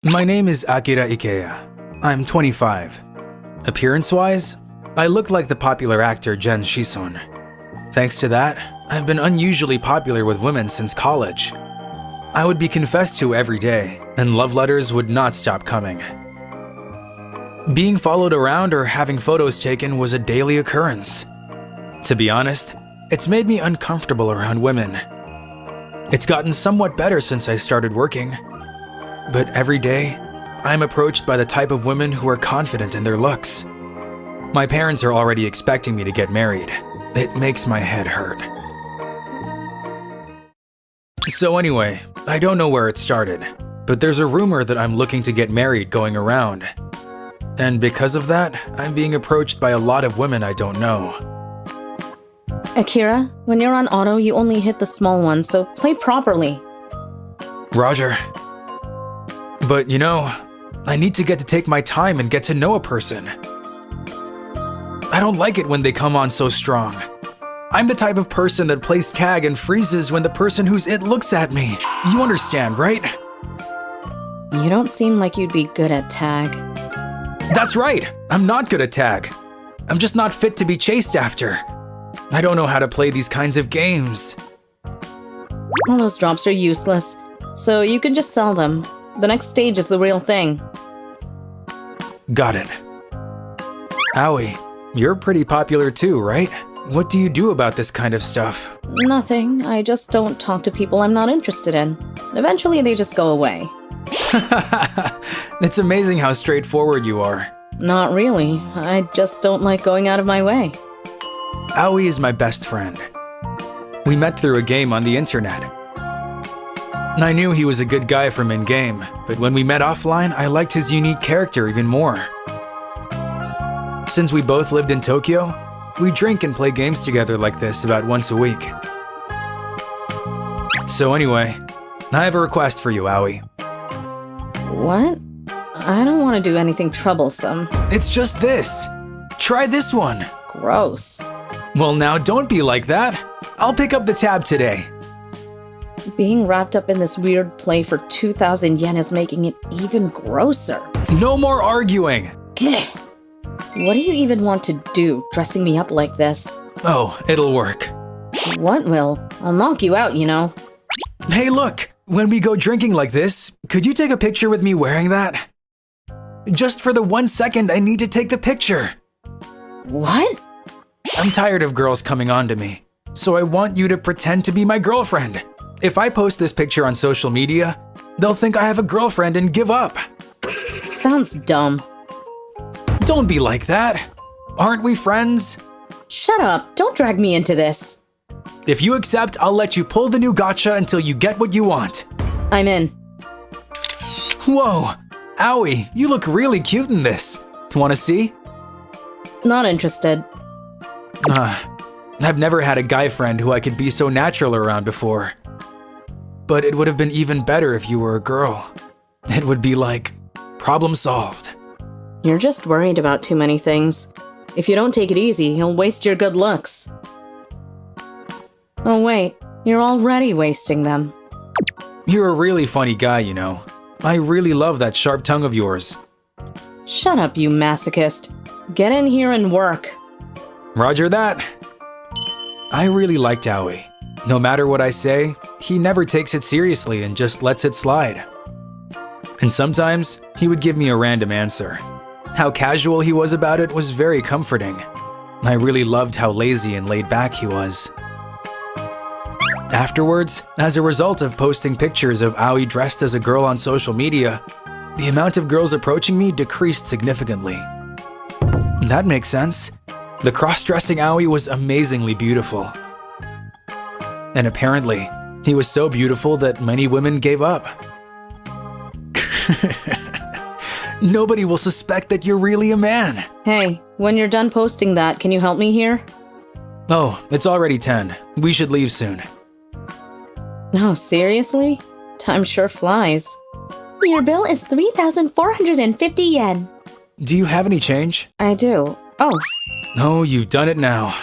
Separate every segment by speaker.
Speaker 1: My name is Akira Ikeya. I'm 25. Appearance-wise, I look like the popular actor Jen Shison. Thanks to that, I've been unusually popular with women since college. I would be confessed to every day, and love letters would not stop coming. Being followed around or having photos taken was a daily occurrence. To be honest, it's made me uncomfortable around women. It's gotten somewhat better since I started working. But every day, I'm approached by the type of women who are confident in their looks. My parents are already expecting me to get married. It makes my head hurt. So anyway, I don't know where it started, but there's a rumor that I'm looking to get married going around. And because of that, I'm being approached by a lot of women I don't know.
Speaker 2: Akira, when you're on auto, you only hit the small ones, so play properly.
Speaker 1: Roger. But you know, I need to get to take my time and get to know a person. I don't like it when they come on so strong. I'm the type of person that plays tag and freezes when the person who's it looks at me. You understand, right?
Speaker 2: You don't seem like you'd be good at tag.
Speaker 1: That's right! I'm not good at tag. I'm just not fit to be chased after. I don't know how to play these kinds of games.
Speaker 2: All those drops are useless, so you can just sell them. The next stage is the real thing.
Speaker 1: Got it. Aoi, you're pretty popular too, right? What do you do about this kind of stuff?
Speaker 2: Nothing. I just don't talk to people I'm not interested in. Eventually, they just go away.
Speaker 1: It's amazing how straightforward you are.
Speaker 2: Not really. I just don't like going out of my way.
Speaker 1: Aoi is my best friend. We met through a game on the internet. I knew he was a good guy from in-game, but when we met offline, I liked his unique character even more. Since we both lived in Tokyo, we drink and play games together like this about once a week. So anyway, I have a request for you, Aoi.
Speaker 2: What? I don't want to do anything troublesome.
Speaker 1: It's just this. Try this one.
Speaker 2: Gross.
Speaker 1: Well now, don't be like that. I'll pick up the tab today.
Speaker 2: Being wrapped up in this weird play for 2,000 yen is making it even grosser.
Speaker 1: No more arguing.
Speaker 2: Gah. What do you even want to do, dressing me up like this?
Speaker 1: Oh, it'll work.
Speaker 2: What will? I'll knock you out, you know.
Speaker 1: Hey look, when we go drinking like this, could you take a picture with me wearing that? Just for the 1 second I need to take the picture.
Speaker 2: What?
Speaker 1: I'm tired of girls coming on to me, so I want you to pretend to be my girlfriend. If I post this picture on social media, they'll think I have a girlfriend and give up.
Speaker 2: Sounds dumb.
Speaker 1: Don't be like that. Aren't we friends?
Speaker 2: Shut up, don't drag me into this.
Speaker 1: If you accept, I'll let you pull the new gacha until you get what you want.
Speaker 2: I'm in.
Speaker 1: Whoa, Aoi, you look really cute in this. Wanna see?
Speaker 2: Not interested.
Speaker 1: I've never had a guy friend who I could be so natural around before. But it would have been even better if you were a girl. It would be like, problem solved.
Speaker 2: You're just worried about too many things. If you don't take it easy, you'll waste your good looks. Oh wait, you're already wasting them.
Speaker 1: You're a really funny guy, you know. I really love that sharp tongue of yours.
Speaker 2: Shut up, you masochist. Get in here and work.
Speaker 1: Roger that. I really liked Aoi. No matter what I say, he never takes it seriously and just lets it slide. And sometimes, he would give me a random answer. How casual he was about it was very comforting. I really loved how lazy and laid back he was. Afterwards, as a result of posting pictures of Aoi dressed as a girl on social media, the amount of girls approaching me decreased significantly. That makes sense. The cross-dressing Aoi was amazingly beautiful. And apparently, he was so beautiful that many women gave up. Nobody will suspect that you're really a man.
Speaker 2: Hey, when you're done posting that, can you help me here?
Speaker 1: Oh, it's already 10. We should leave soon.
Speaker 2: No, seriously? Time sure flies. Your bill is 3,450 yen.
Speaker 1: Do you have any change?
Speaker 2: I do. Oh.
Speaker 1: No, you've done it now.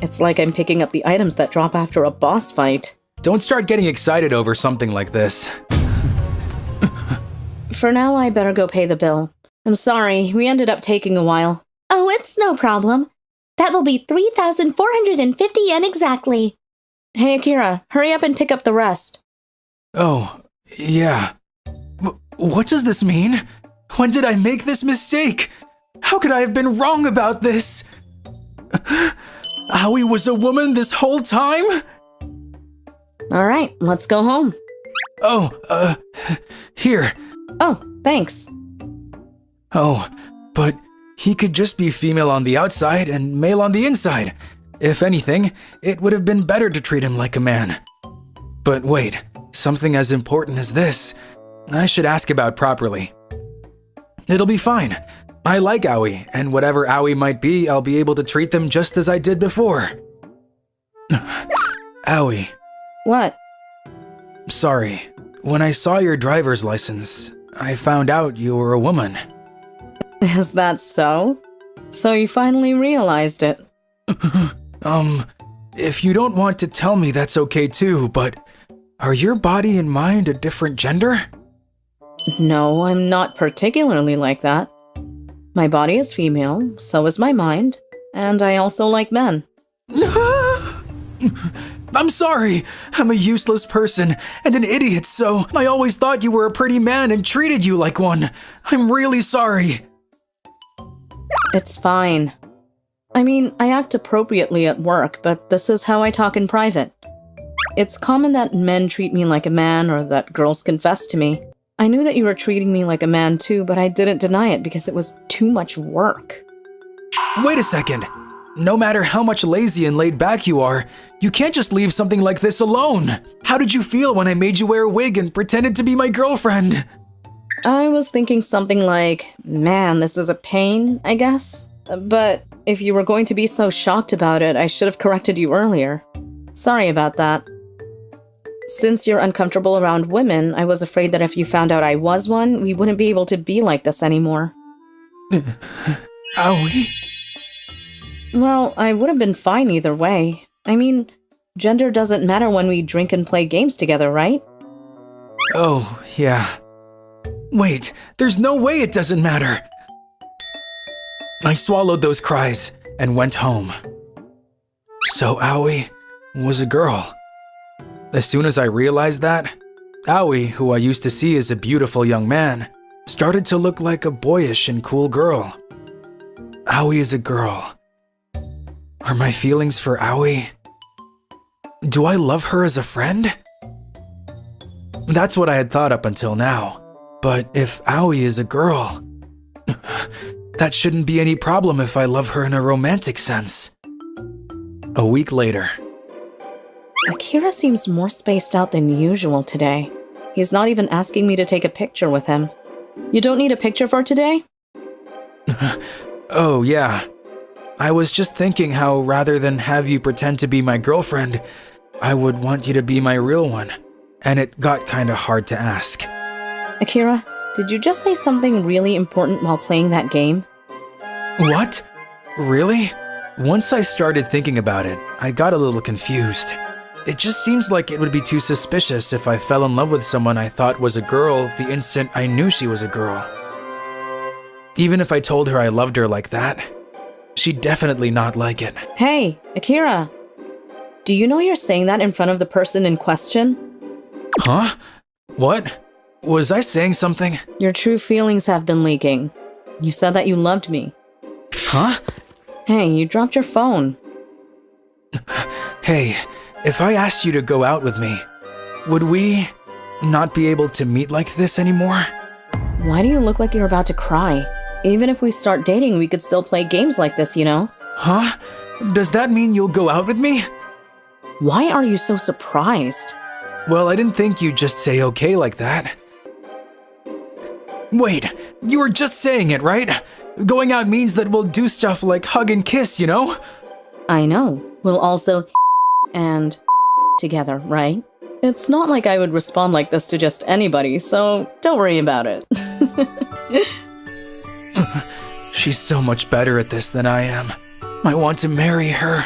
Speaker 2: It's like I'm picking up the items that drop after a boss fight.
Speaker 1: Don't start getting excited over something like this.
Speaker 2: For now, I better go pay the bill. I'm sorry, we ended up taking a while.
Speaker 3: Oh, it's no problem. That will be 3,450 yen exactly.
Speaker 2: Hey, Akira, hurry up and pick up the rest.
Speaker 1: Oh, yeah. What does this mean? When did I make this mistake? How could I have been wrong about this? Aoi was a woman this whole time?
Speaker 2: All right, let's go home.
Speaker 1: Oh, here.
Speaker 2: Oh, thanks.
Speaker 1: Oh, but he could just be female on the outside and male on the inside. If anything, it would have been better to treat him like a man. But wait, something as important as this, I should ask about properly. It'll be fine. I like Aoi, and whatever Aoi might be, I'll be able to treat them just as I did before. Aoi.
Speaker 2: What?
Speaker 1: Sorry. When I saw your driver's license, I found out you were a woman.
Speaker 2: Is that so? So you finally realized it.
Speaker 1: If you don't want to tell me, that's okay too, but are your body and mind a different gender?
Speaker 2: No, I'm not particularly like that. My body is female, so is my mind, and I also like men.
Speaker 1: I'm sorry. I'm a useless person and an idiot, so I always thought you were a pretty man and treated you like one. I'm really sorry.
Speaker 2: It's fine. I mean, I act appropriately at work, but this is how I talk in private. It's common that men treat me like a man or that girls confess to me. I knew that you were treating me like a man too, but I didn't deny it because it was too much work.
Speaker 1: Wait a second. No matter how much lazy and laid back you are, you can't just leave something like this alone. How did you feel when I made you wear a wig and pretended to be my girlfriend?
Speaker 2: I was thinking something like, man, this is a pain, I guess. But if you were going to be so shocked about it, I should have corrected you earlier. Sorry about that. Since you're uncomfortable around women, I was afraid that if you found out I was one, we wouldn't be able to be like this anymore.
Speaker 1: Aoi?
Speaker 2: Well, I would have been fine either way. I mean, gender doesn't matter when we drink and play games together, right?
Speaker 1: Oh, yeah. Wait, there's no way it doesn't matter. I swallowed those cries and went home. So Aoi was a girl. As soon as I realized that, Aoi, who I used to see as a beautiful young man, started to look like a boyish and cool girl. Aoi is a girl. Are my feelings for Aoi? Do I love her as a friend? That's what I had thought up until now. But if Aoi is a girl, that shouldn't be any problem if I love her in a romantic sense. A week later.
Speaker 2: Akira seems more spaced out than usual today. He's not even asking me to take a picture with him. You don't need a picture for today?
Speaker 1: Oh, yeah. I was just thinking how rather than have you pretend to be my girlfriend, I would want you to be my real one. And it got kinda hard to ask.
Speaker 2: Akira, did you just say something really important while playing that game?
Speaker 1: What? Really? Once I started thinking about it, I got a little confused. It just seems like it would be too suspicious if I fell in love with someone I thought was a girl the instant I knew she was a girl. Even if I told her I loved her like that, she'd definitely not like it.
Speaker 2: Hey, Akira! Do you know you're saying that in front of the person in question?
Speaker 1: Huh? What? Was I saying something?
Speaker 2: Your true feelings have been leaking. You said that you loved me.
Speaker 1: Huh?
Speaker 2: Hey, you dropped your phone.
Speaker 1: Hey, if I asked you to go out with me, would we not be able to meet like this anymore?
Speaker 2: Why do you look like you're about to cry? Even if we start dating, we could still play games like this, you know?
Speaker 1: Huh? Does that mean you'll go out with me?
Speaker 2: Why are you so surprised?
Speaker 1: Well, I didn't think you'd just say okay like that. Wait, you were just saying it, right? Going out means that we'll do stuff like hug and kiss, you know?
Speaker 2: I know. We'll also and together, right? It's not like I would respond like this to just anybody, so don't worry about it.
Speaker 1: She's so much better at this than I am. I want to marry her.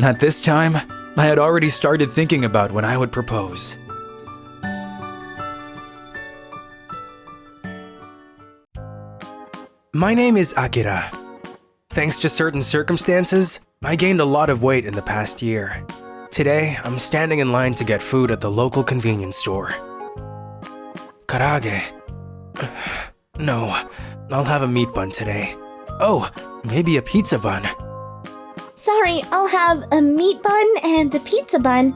Speaker 1: At this time, I had already started thinking about when I would propose. My name is Akira. Thanks to certain circumstances, I gained a lot of weight in the past year. Today, I'm standing in line to get food at the local convenience store. Karaage. No, I'll have a meat bun today. Oh, maybe a pizza bun.
Speaker 3: Sorry, I'll have a meat bun and a pizza bun.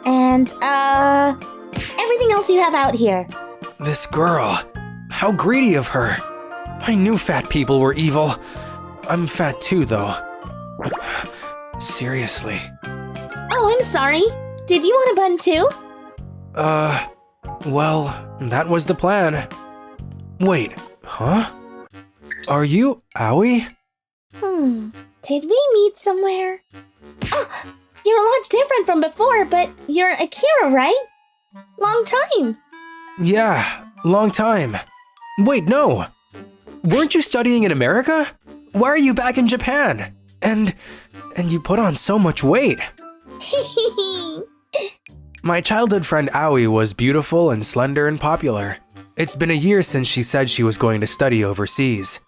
Speaker 3: And, everything else you have out here.
Speaker 1: This girl. How greedy of her. I knew fat people were evil. I'm fat too, though. Seriously.
Speaker 3: Oh, I'm sorry. Did you want a bun too?
Speaker 1: Well, that was the plan. Wait, huh? Are you Aoi?
Speaker 3: Did we meet somewhere? Oh, you're a lot different from before, but you're Akira, right? Long time.
Speaker 1: Yeah, long time. Wait, no. Weren't you studying in America? Why are you back in Japan? And you put on so much weight. My childhood friend Aoi was beautiful and slender and popular. It's been a year since she said she was going to study overseas.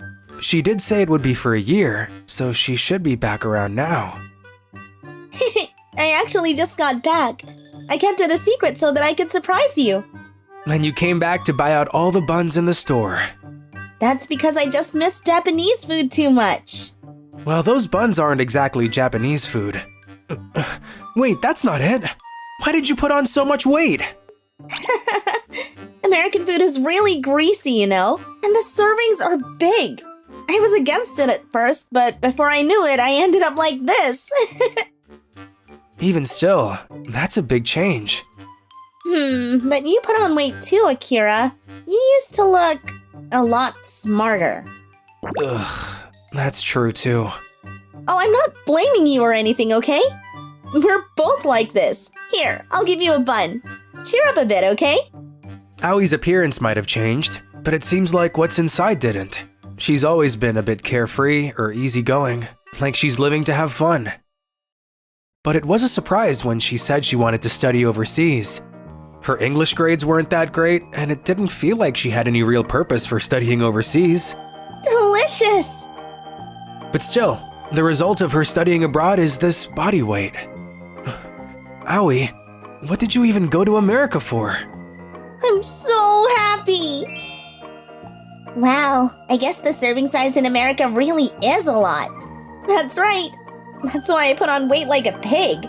Speaker 1: She did say it would be for a year, so she should be back around now.
Speaker 3: I actually just got back. I kept it a secret so that I could surprise you.
Speaker 1: And you came back to buy out all the buns in the store.
Speaker 3: That's because I just missed Japanese food too much.
Speaker 1: Well, those buns aren't exactly Japanese food. Wait, that's not it. Why did you put on so much weight?
Speaker 3: American food is really greasy, you know? And the servings are big. I was against it at first, but before I knew it, I ended up like this.
Speaker 1: Even still, that's a big change.
Speaker 3: But you put on weight too, Akira. You used to look a lot smarter.
Speaker 1: Ugh, that's true too.
Speaker 3: Oh, I'm not blaming you or anything, okay? We're both like this. Here, I'll give you a bun. Cheer up a bit, okay?
Speaker 1: Aoi's appearance might have changed, but it seems like what's inside didn't. She's always been a bit carefree or easygoing, like she's living to have fun. But it was a surprise when she said she wanted to study overseas. Her English grades weren't that great, and it didn't feel like she had any real purpose for studying overseas.
Speaker 3: Delicious!
Speaker 1: But still, the result of her studying abroad is this body weight. Aoi, what did you even go to America for?
Speaker 3: I'm so happy! Wow, I guess the serving size in America really is a lot. That's right. That's why I put on weight like a pig.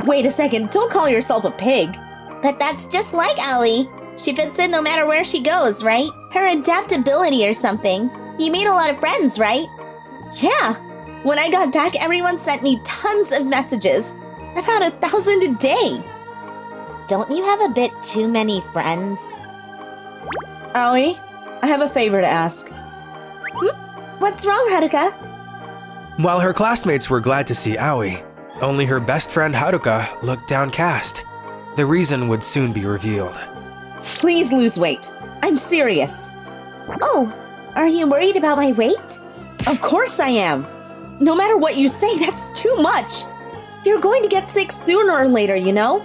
Speaker 3: Wait a second, don't call yourself a pig. But that's just like Aoi. She fits in no matter where she goes, right? Her adaptability or something. You made a lot of friends, right? Yeah. When I got back, everyone sent me tons of messages. About 1,000 a day. Don't you have a bit too many friends?
Speaker 2: Aoi, I have a favor to ask.
Speaker 3: What's wrong, Haruka?
Speaker 1: While her classmates were glad to see Aoi, only her best friend Haruka looked downcast. The reason would soon be revealed.
Speaker 2: Please lose weight. I'm serious.
Speaker 3: Oh, are you worried about my weight?
Speaker 2: Of course I am. No matter what you say, that's too much. You're going to get sick sooner or later, you know?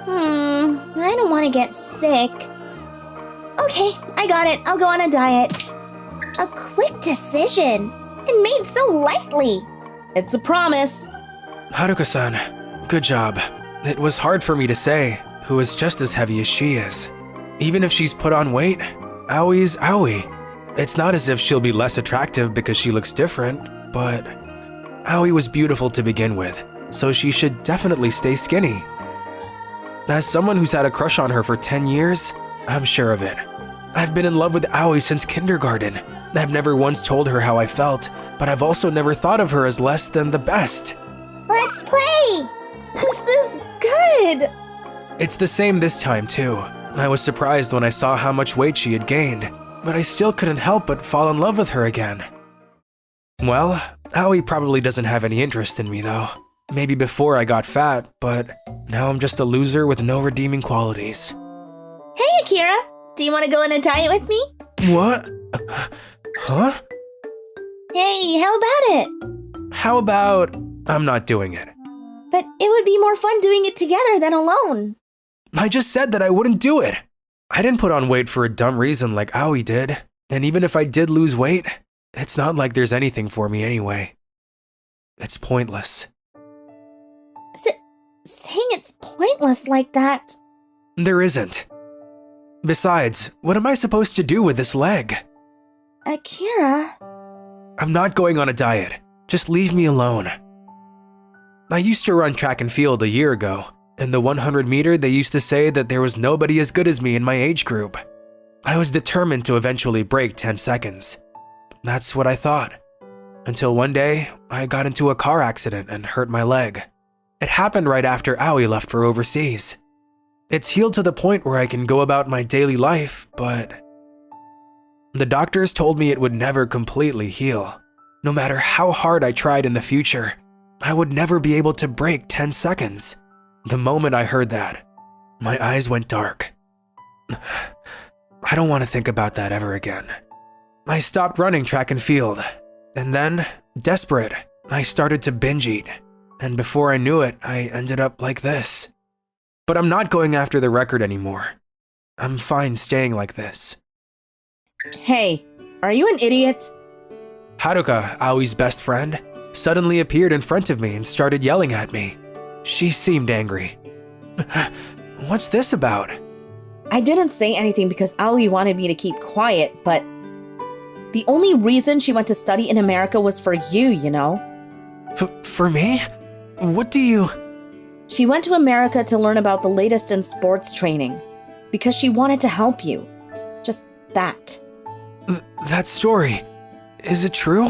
Speaker 3: I don't want to get sick. Okay, I got it. I'll go on a diet. A quick decision. And made so lightly.
Speaker 2: It's a promise.
Speaker 1: Haruka-san, good job. It was hard for me to say, who is just as heavy as she is. Even if she's put on weight, Aoi's Aoi. It's not as if she'll be less attractive because she looks different, but Aoi was beautiful to begin with, so she should definitely stay skinny. As someone who's had a crush on her for 10 years, I'm sure of it. I've been in love with Aoi since kindergarten. I've never once told her how I felt, but I've also never thought of her as less than the best.
Speaker 3: Let's play! This is good!
Speaker 1: It's the same this time too. I was surprised when I saw how much weight she had gained, but I still couldn't help but fall in love with her again. Well, Aoi probably doesn't have any interest in me though. Maybe before I got fat, but now I'm just a loser with no redeeming qualities.
Speaker 3: Hey, Akira! Do you want to go on a diet with me?
Speaker 1: What? Huh?
Speaker 3: Hey, how about it?
Speaker 1: How about I'm not doing it?
Speaker 3: But it would be more fun doing it together than alone.
Speaker 1: I just said that I wouldn't do it. I didn't put on weight for a dumb reason like Aoi did. And even if I did lose weight, It's not like there's anything for me anyway. It's pointless.
Speaker 3: Saying it's pointless like that.
Speaker 1: There isn't. Besides, what am I supposed to do with this leg?
Speaker 3: Akira.
Speaker 1: I'm not going on a diet. Just leave me alone. I used to run track and field a year ago. In the 100-meter, they used to say that there was nobody as good as me in my age group. I was determined to eventually break 10 seconds. That's what I thought. Until one day, I got into a car accident and hurt my leg. It happened right after Aoi left for overseas. It's healed to the point where I can go about my daily life, but the doctors told me it would never completely heal. No matter how hard I tried in the future, I would never be able to break 10 seconds. The moment I heard that, my eyes went dark. I don't want to think about that ever again. I stopped running track and field, and then, desperate, I started to binge eat. And before I knew it, I ended up like this. But I'm not going after the record anymore. I'm fine staying like this.
Speaker 2: Hey, are you an idiot?
Speaker 1: Haruka, Aoi's best friend, suddenly appeared in front of me and started yelling at me. She seemed angry. What's this about?
Speaker 2: I didn't say anything because Aoi wanted me to keep quiet, but the only reason she went to study in America was for you, you know?
Speaker 1: For me? What do you…
Speaker 2: She went to America to learn about the latest in sports training because she wanted to help you. Just that.
Speaker 1: That story, is it true?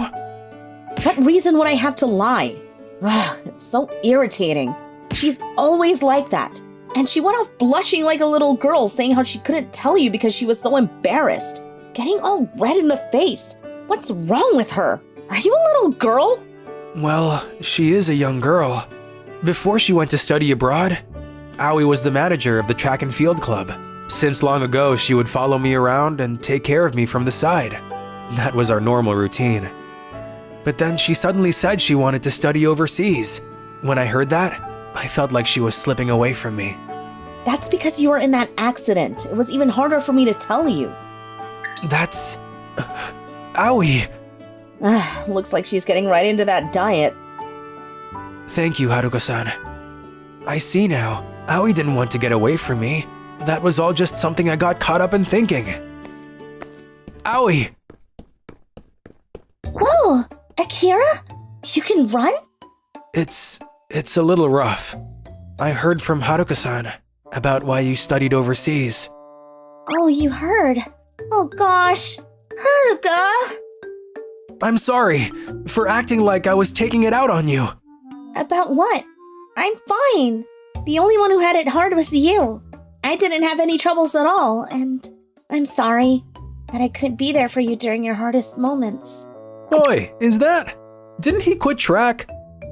Speaker 2: What reason would I have to lie? Ugh, it's so irritating. She's always like that. And she went off blushing like a little girl, saying how she couldn't tell you because she was so embarrassed. Getting all red in the face. What's wrong with her? Are you a little girl?
Speaker 1: Well, she is a young girl. Before she went to study abroad, Aoi was the manager of the track and field club. Since long ago, she would follow me around and take care of me from the side. That was our normal routine. But then she suddenly said she wanted to study overseas. When I heard that, I felt like she was slipping away from me.
Speaker 2: That's because you were in that accident. It was even harder for me to tell you.
Speaker 1: That's… Aoi!
Speaker 2: Looks like she's getting right into that diet.
Speaker 1: Thank you, Haruka-san. I see now. Aoi didn't want to get away from me. That was all just something I got caught up in thinking. Aoi!
Speaker 3: Whoa! Akira? You can run?
Speaker 1: It's a little rough. I heard from Haruka-san about why you studied overseas.
Speaker 3: Oh, you heard. Oh gosh. Haruka!
Speaker 1: I'm sorry for acting like I was taking it out on you.
Speaker 3: About what? I'm fine. The only one who had it hard was you. I didn't have any troubles at all, and I'm sorry that I couldn't be there for you during your hardest moments.
Speaker 1: Boy, is that… Didn't he quit track?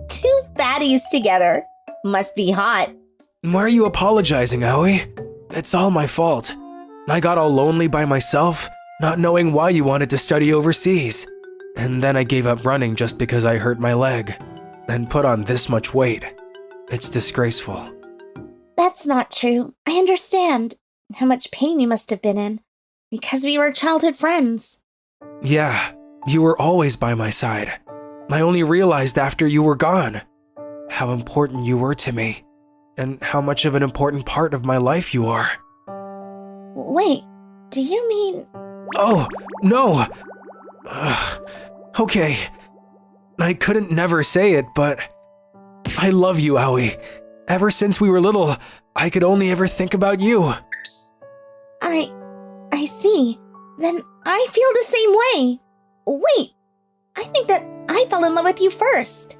Speaker 3: Two fatties together. Must be hot.
Speaker 1: Why are you apologizing, Aoi? It's all my fault. I got all lonely by myself, not knowing why you wanted to study overseas. And then I gave up running just because I hurt my leg, and put on this much weight. It's disgraceful.
Speaker 3: That's not true. I understand how much pain you must have been in, because we were childhood friends.
Speaker 1: Yeah, you were always by my side. I only realized after you were gone how important you were to me, and how much of an important part of my life you are.
Speaker 3: Wait, do you mean…
Speaker 1: Oh, no! Okay, I couldn't never say it, but I love you, Aoi. Ever since we were little, I could only ever think about you.
Speaker 3: I see. Then I feel the same way. Wait, I think that I fell in love with you first.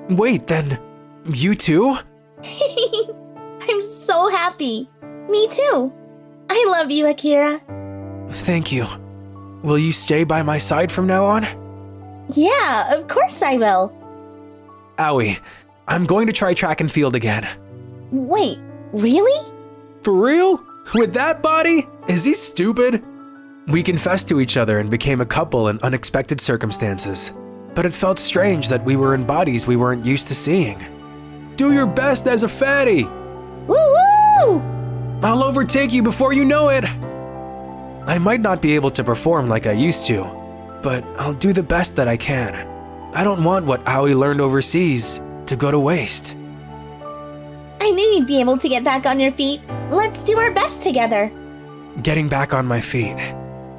Speaker 1: Wait, then, you too?
Speaker 3: I'm so happy. Me too. I love you, Akira.
Speaker 1: Thank you. Will you stay by my side from now on?
Speaker 3: Yeah, of course I will.
Speaker 1: Aoi, I'm going to try track and field again.
Speaker 3: Wait, really?
Speaker 1: For real? With that body? Is he stupid? We confessed to each other and became a couple in unexpected circumstances. But it felt strange that we were in bodies we weren't used to seeing. Do your best as a fatty!
Speaker 3: Woo-woo!
Speaker 1: I'll overtake you before you know it! I might not be able to perform like I used to, but I'll do the best that I can. I don't want what Aoi learned overseas to go to waste.
Speaker 3: I knew you'd be able to get back on your feet. Let's do our best together.
Speaker 1: Getting back on my feet.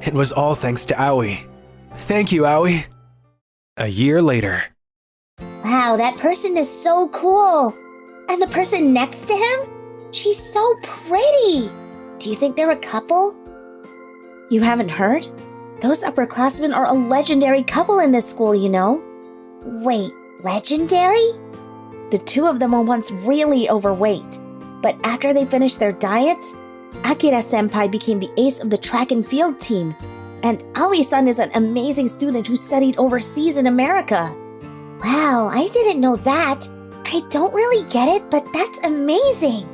Speaker 1: It was all thanks to Aoi. Thank you, Aoi. A year later.
Speaker 3: Wow, that person is so cool. And the person next to him? She's so pretty. Do you think they're a couple? You haven't heard? Those upperclassmen are a legendary couple in this school, you know. Wait, legendary? The two of them were once really overweight, but after they finished their diets, Akira-senpai became the ace of the track and field team, and Aoi-san is an amazing student who studied overseas in America. Wow, I didn't know that. I don't really get it, but that's amazing.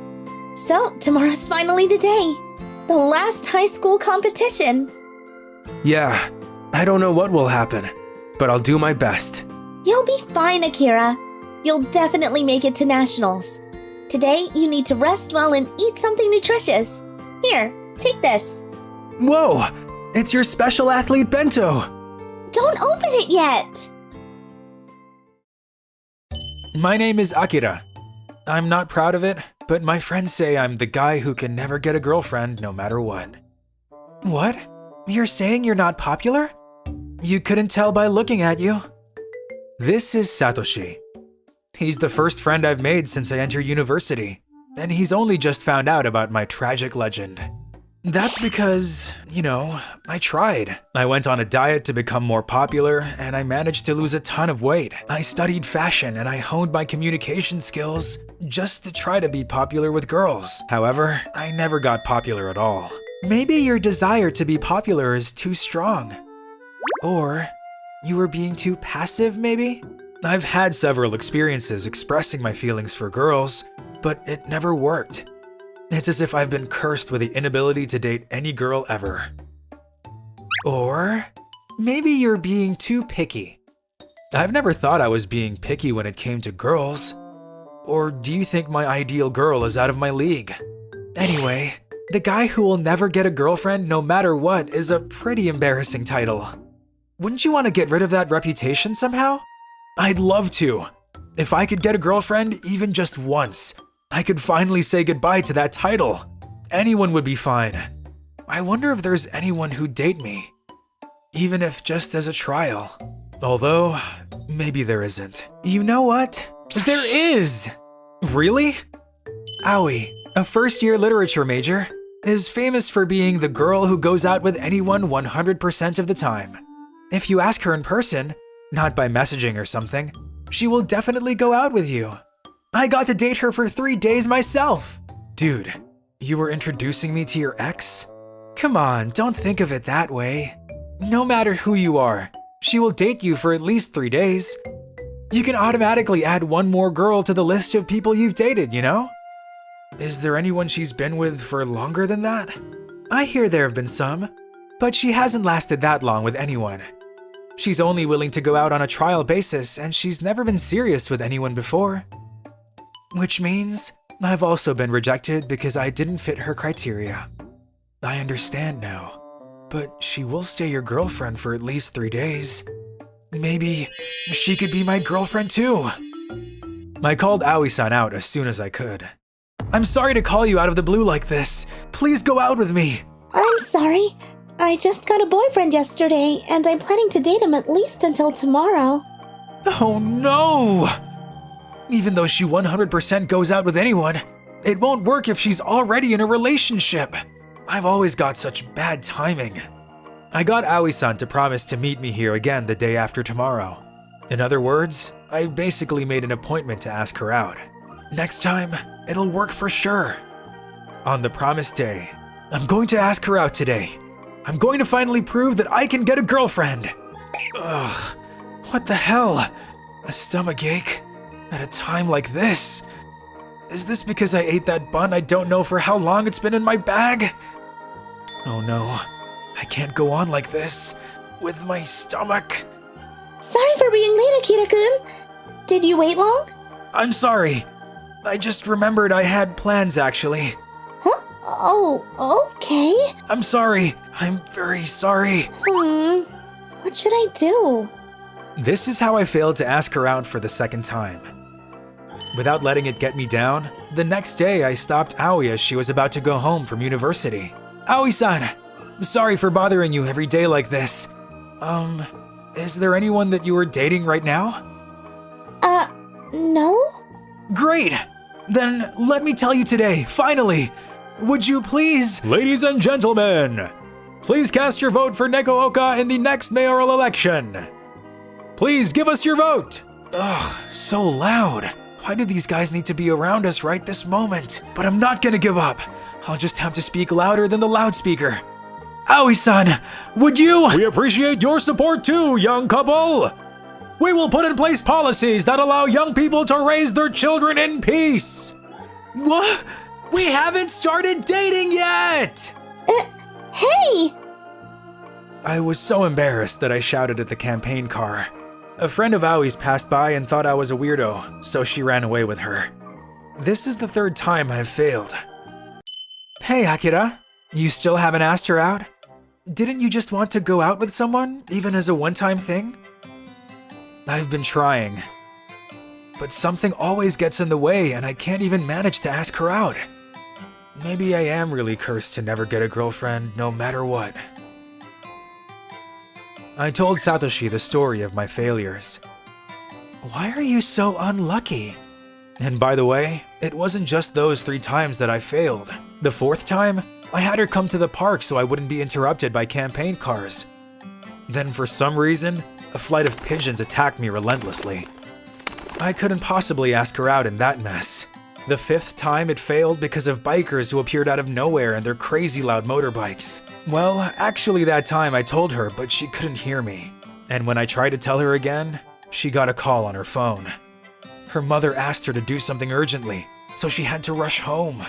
Speaker 3: So, tomorrow's finally the day. The last high school competition.
Speaker 1: Yeah, I don't know what will happen, but I'll do my best.
Speaker 3: You'll be fine, Akira. You'll definitely make it to nationals. Today, you need to rest well and eat something nutritious. Here, take this.
Speaker 1: Whoa! It's your special athlete bento!
Speaker 3: Don't open it yet!
Speaker 1: My name is Akira. I'm not proud of it, but my friends say I'm the guy who can never get a girlfriend no matter what. What? You're saying you're not popular? You couldn't tell by looking at you. This is Satoshi. He's the first friend I've made since I entered university, and he's only just found out about my tragic legend. That's because, I tried. I went on a diet to become more popular, and I managed to lose a ton of weight. I studied fashion, and I honed my communication skills just to try to be popular with girls. However, I never got popular at all. Maybe your desire to be popular is too strong. Or you were being too passive, maybe? I've had several experiences expressing my feelings for girls, but it never worked. It's as if I've been cursed with the inability to date any girl ever. Or maybe you're being too picky. I've never thought I was being picky when it came to girls. Or do you think my ideal girl is out of my league? Anyway, the guy who will never get a girlfriend no matter what is a pretty embarrassing title. Wouldn't you want to get rid of that reputation somehow? I'd love to. If I could get a girlfriend even just once, I could finally say goodbye to that title. Anyone would be fine. I wonder if there's anyone who'd date me, even if just as a trial. Although, maybe there isn't. You know what? There is! Really? Aoi, a first-year literature major, is famous for being the girl who goes out with anyone 100% of the time. If you ask her in person, not by messaging or something, she will definitely go out with you. I got to date her for 3 days myself. Dude, you were introducing me to your ex? Come on, don't think of it that way. No matter who you are, she will date you for at least 3 days. You can automatically add one more girl to the list of people you've dated, you know? Is there anyone she's been with for longer than that? I hear there have been some, but she hasn't lasted that long with anyone. She's only willing to go out on a trial basis, and she's never been serious with anyone before. Which means I've also been rejected because I didn't fit her criteria. I understand now, but she will stay your girlfriend for at least 3 days. Maybe she could be my girlfriend too. I called Aoi-san out as soon as I could. I'm sorry to call you out of the blue like this. Please go out with me.
Speaker 3: I'm sorry. I just got a boyfriend yesterday, and I'm planning to date him at least until tomorrow.
Speaker 1: Oh no! Even though she 100% goes out with anyone, it won't work if she's already in a relationship. I've always got such bad timing. I got Aoi-san to promise to meet me here again the day after tomorrow. In other words, I basically made an appointment to ask her out. Next time, it'll work for sure. On the promised day, I'm going to ask her out today. I'm going to finally prove that I can get a girlfriend. Ugh, what the hell? A stomachache? At a time like this? Is this because I ate that bun I don't know for how long it's been in my bag? Oh no, I can't go on like this, with my stomach.
Speaker 3: Sorry for being late, Akira-kun. Did you wait long?
Speaker 1: I'm sorry. I just remembered I had plans actually.
Speaker 3: Huh? Oh, okay.
Speaker 1: I'm sorry. I'm very sorry.
Speaker 3: What should I do?
Speaker 1: This is how I failed to ask her out for the second time. Without letting it get me down, the next day I stopped Aoi as she was about to go home from university. Aoi-san, sorry for bothering you every day like this. Is there anyone that you are dating right now?
Speaker 3: No?
Speaker 1: Great! Then let me tell you today, finally! Would you please— Ladies and gentlemen, please cast your vote for Neko Oka in the next mayoral election. Please give us your vote! Ugh, so loud. Why do these guys need to be around us right this moment? But I'm not gonna give up. I'll just have to speak louder than the loudspeaker. Aoi-san, would you— We appreciate your support too, young couple! We will put in place policies that allow young people to raise their children in peace. What? We haven't started dating yet!
Speaker 3: Hey!
Speaker 1: I was so embarrassed that I shouted at the campaign car. A friend of Aoi's passed by and thought I was a weirdo, so she ran away with her. This is the third time I've failed. Hey, Akira. You still haven't asked her out? Didn't you just want to go out with someone, even as a one-time thing? I've been trying. But something always gets in the way and I can't even manage to ask her out. Maybe I am really cursed to never get a girlfriend no matter what. I told Satoshi the story of my failures. Why are you so unlucky? And by the way, it wasn't just those 3 times that I failed. The 4th time, I had her come to the park so I wouldn't be interrupted by campaign cars. Then for some reason, a flight of pigeons attacked me relentlessly. I couldn't possibly ask her out in that mess. The 5th time it failed because of bikers who appeared out of nowhere and their crazy loud motorbikes. Well, actually that time I told her, but she couldn't hear me. And when I tried to tell her again, she got a call on her phone. Her mother asked her to do something urgently, so she had to rush home.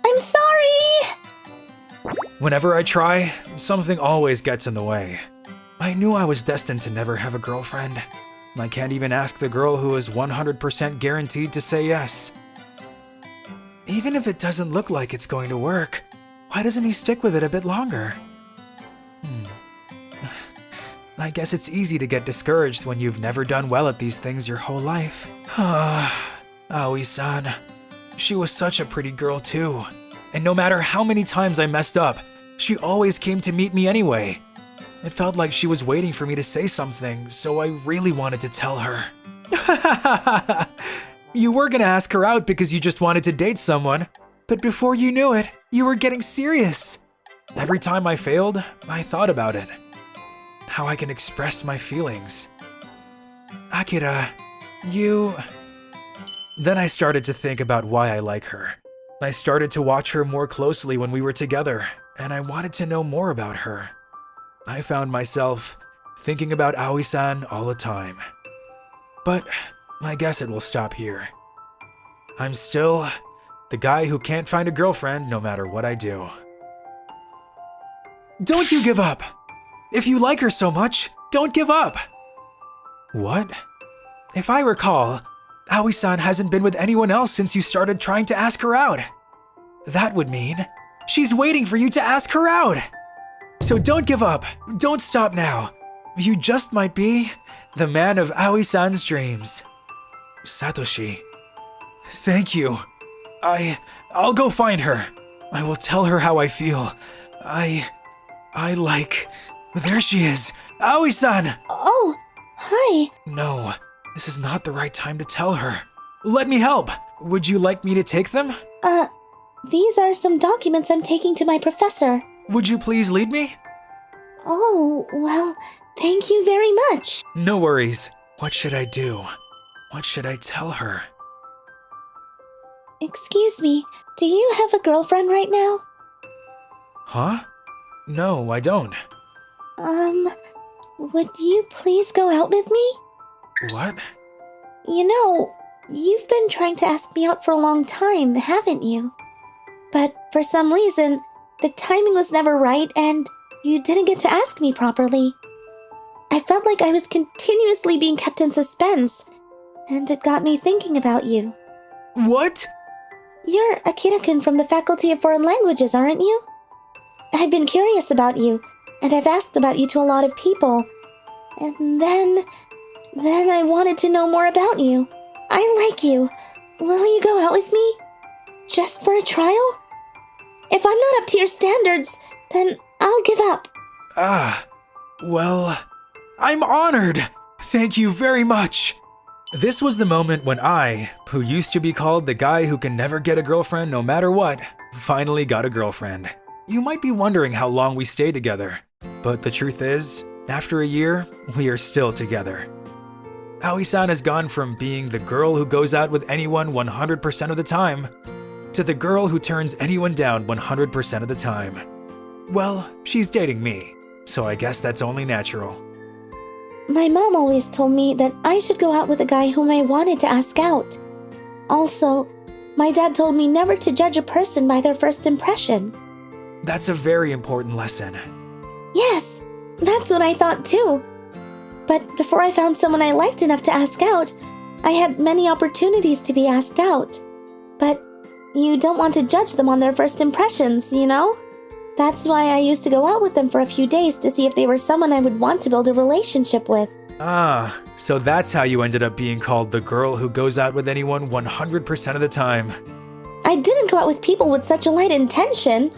Speaker 3: I'm sorry!
Speaker 1: Whenever I try, something always gets in the way. I knew I was destined to never have a girlfriend. I can't even ask the girl who is 100% guaranteed to say yes. Even if it doesn't look like it's going to work, why doesn't he stick with it a bit longer? I guess it's easy to get discouraged when you've never done well at these things your whole life. Aoi-san. She was such a pretty girl too. And no matter how many times I messed up, she always came to meet me anyway. It felt like she was waiting for me to say something, so I really wanted to tell her. You were gonna ask her out because you just wanted to date someone, but before you knew it, you were getting serious. Every time I failed, I thought about it. How I can express my feelings. Akira, you— Then I started to think about why I like her. I started to watch her more closely when we were together, and I wanted to know more about her. I found myself thinking about Aoi-san all the time. But I guess it will stop here. I'm still the guy who can't find a girlfriend no matter what I do. Don't you give up! If you like her so much, don't give up! What? If I recall, Aoi-san hasn't been with anyone else since you started trying to ask her out. That would mean she's waiting for you to ask her out! So don't give up, don't stop now. You just might be the man of Aoi-san's dreams. Satoshi. Thank you. I'll go find her. I will tell her how I feel. I like— There she is! Aoi-san!
Speaker 3: Oh, hi.
Speaker 1: No, this is not the right time to tell her. Let me help! Would you like me to take them?
Speaker 3: These are some documents I'm taking to my professor.
Speaker 1: Would you please lead me?
Speaker 3: Oh, well, thank you very much.
Speaker 1: No worries. What should I do? What should I tell her?
Speaker 3: Excuse me, do you have a girlfriend right now?
Speaker 1: Huh? No, I don't.
Speaker 3: Would you please go out with me?
Speaker 1: What?
Speaker 3: You know, you've been trying to ask me out for a long time, haven't you? But for some reason, the timing was never right and you didn't get to ask me properly. I felt like I was continuously being kept in suspense, and it got me thinking about you.
Speaker 1: What?
Speaker 3: You're Akira-kun from the Faculty of Foreign Languages, aren't you? I've been curious about you, and I've asked about you to a lot of people, And then I wanted to know more about you. I like you. Will you go out with me? Just for a trial? If I'm not up to your standards, then I'll give up.
Speaker 1: Well, I'm honored. Thank you very much. This was the moment when I, who used to be called the guy who can never get a girlfriend no matter what, finally got a girlfriend. You might be wondering how long we stayed together, but the truth is, after a year, we are still together. Aoi-san has gone from being the girl who goes out with anyone 100% of the time to the girl who turns anyone down 100% of the time. Well, she's dating me, so I guess that's only natural.
Speaker 3: My mom always told me that I should go out with a guy whom I wanted to ask out. Also, my dad told me never to judge a person by their first impression.
Speaker 1: That's a very important lesson.
Speaker 3: Yes, that's what I thought too. But before I found someone I liked enough to ask out, I had many opportunities to be asked out. But you don't want to judge them on their first impressions, you know? That's why I used to go out with them for a few days to see if they were someone I would want to build a relationship with.
Speaker 1: So that's how you ended up being called the girl who goes out with anyone 100% of the time.
Speaker 3: I didn't go out with people with such a light intention.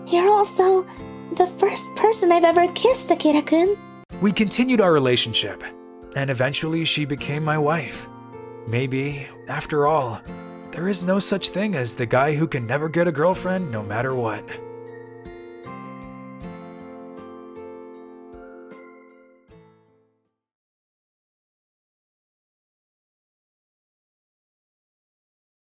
Speaker 3: You're also the first person I've ever kissed, Akira-kun.
Speaker 1: We continued our relationship, and eventually she became my wife. Maybe, after all, there is no such thing as the guy who can never get a girlfriend no matter what.